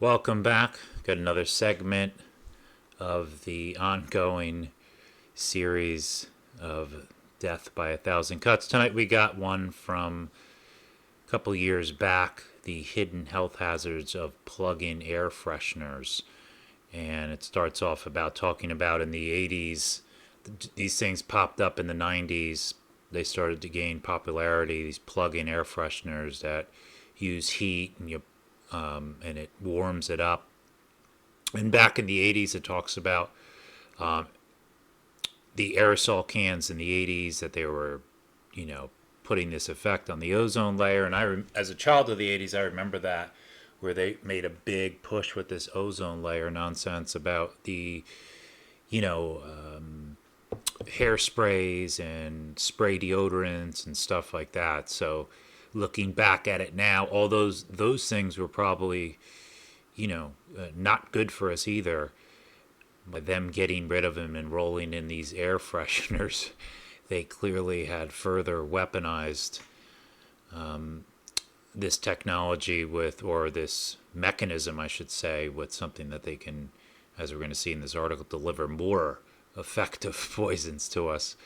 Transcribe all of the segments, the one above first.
Welcome back. Got another segment of the ongoing series of Death by a Thousand Cuts. Tonight we got one from a couple years back, the hidden health hazards of plug-in air fresheners. And it starts off about talking about in the 80s, these things popped up in the 90s. They started to gain popularity, these plug-in air fresheners that use heat and it warms it up. And back in the 80s, it talks about the aerosol cans in the 80s that they were, you know, putting this effect on the ozone layer. And as a child of the 80s, I remember that where they made a big push with this ozone layer nonsense about the, you know, hairsprays and spray deodorants and stuff like that. So looking back at it now, all those things were probably, not good for us either. By them getting rid of them and rolling in these air fresheners, they clearly had further weaponized this technology with, or this mechanism, I should say, with something that they can, as we're going to see in this article, deliver more effective poisons to us.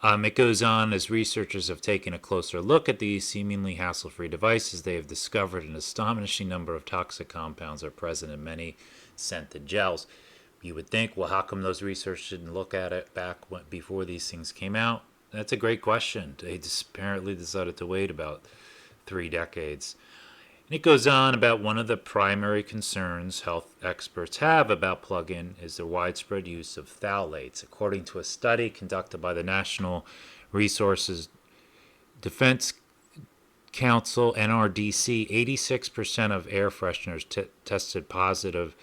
It goes on, as researchers have taken a closer look at these seemingly hassle-free devices, they have discovered an astonishing number of toxic compounds are present in many scented gels. You would think, well, how come those researchers didn't look at it before these things came out? That's a great question. They just apparently decided to wait about 3 decades. And it goes on about one of the primary concerns health experts have about plug-in is the widespread use of phthalates. According to a study conducted by the National Resources Defense Council, NRDC, 86% of air fresheners tested positive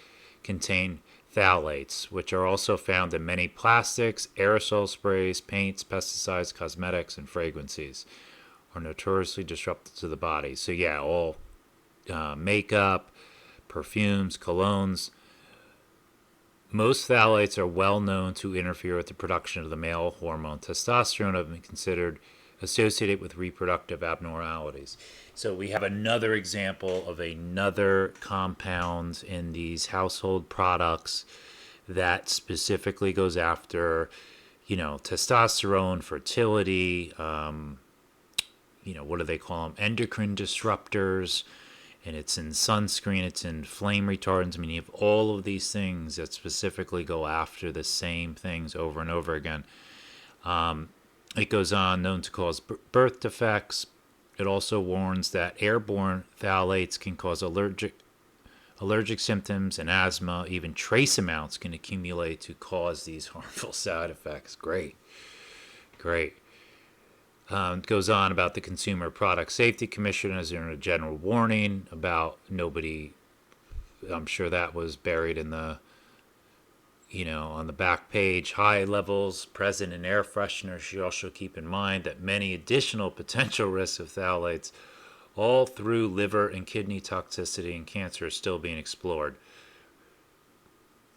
contain phthalates, which are also found in many plastics, aerosol sprays, paints, pesticides, cosmetics, and fragrances, are notoriously disruptive to the body. So yeah, all makeup, perfumes, colognes. Most phthalates are well known to interfere with the production of the male hormone testosterone and have been considered associated with reproductive abnormalities. So we have another example of another compound in these household products that specifically goes after, testosterone, fertility, what do they call them? Endocrine disruptors. And it's in sunscreen, it's in flame retardants. I mean, you have all of these things that specifically go after the same things over and over again. It goes on, known to cause birth defects. It also warns that airborne phthalates can cause allergic symptoms and asthma. Even trace amounts can accumulate to cause these harmful side effects. Great. It goes on about the Consumer Product Safety Commission as in a general warning about nobody. I'm sure that was buried in the, on the back page. High levels present in air fresheners should also keep in mind that many additional potential risks of phthalates, all through liver and kidney toxicity and cancer, are still being explored.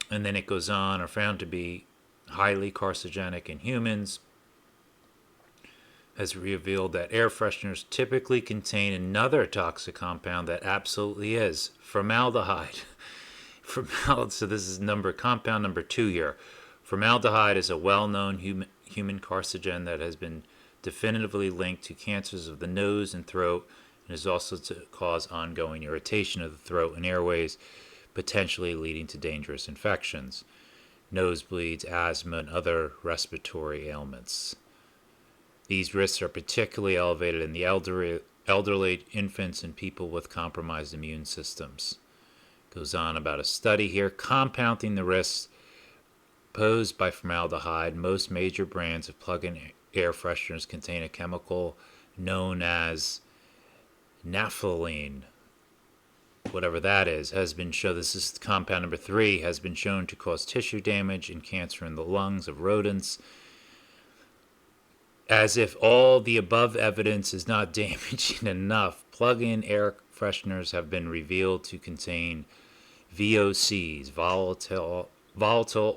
And then it goes on, are found to be highly carcinogenic in humans, has revealed that air fresheners typically contain another toxic compound that absolutely is formaldehyde. So this is compound number 2 here. Formaldehyde is a well-known human carcinogen that has been definitively linked to cancers of the nose and throat, and is also to cause ongoing irritation of the throat and airways, potentially leading to dangerous infections, nosebleeds, asthma, and other respiratory ailments. These risks are particularly elevated in the elderly, infants, and people with compromised immune systems. Goes on about a study here compounding the risks posed by formaldehyde. Most major brands of plug-in air fresheners contain a chemical known as naphthalene. Whatever that is, has been shown. This is compound number 3, has been shown to cause tissue damage and cancer in the lungs of rodents. As if all the above evidence is not damaging enough, plug-in air fresheners have been revealed to contain VOCs, volatile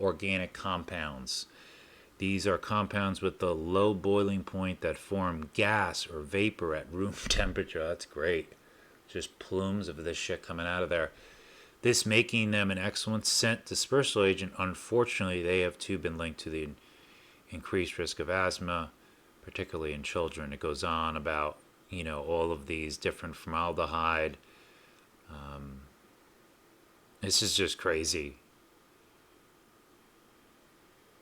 organic compounds. These are compounds with the low boiling point that form gas or vapor at room temperature. That's great. Just plumes of this shit coming out of there. this making them an excellent scent dispersal agent. Unfortunately, they have too been linked to the increased risk of asthma, particularly in children. It goes on about, all of these different formaldehyde. This is just crazy.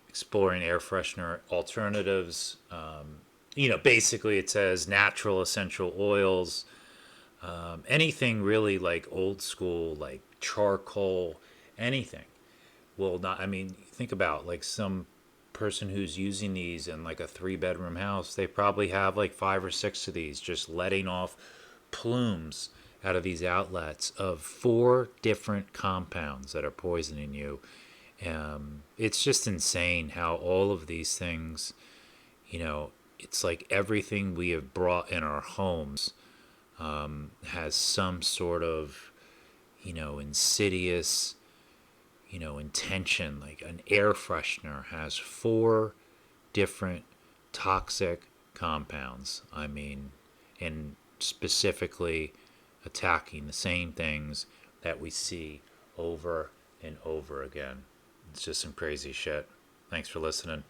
Exploring air freshener alternatives. Basically it says natural essential oils, anything really like old school, like charcoal, anything. Well, not, I mean, think about like some person who's using these in like a 3 bedroom house, they probably have like 5 or 6 of these just letting off plumes out of these outlets of 4 different compounds that are poisoning you. It's just insane how all of these things, it's like everything we have brought in our homes has some sort of, insidious, intention. Like an air freshener has 4 different toxic compounds. I mean, and specifically attacking the same things that we see over and over again. It's just some crazy shit. Thanks for listening.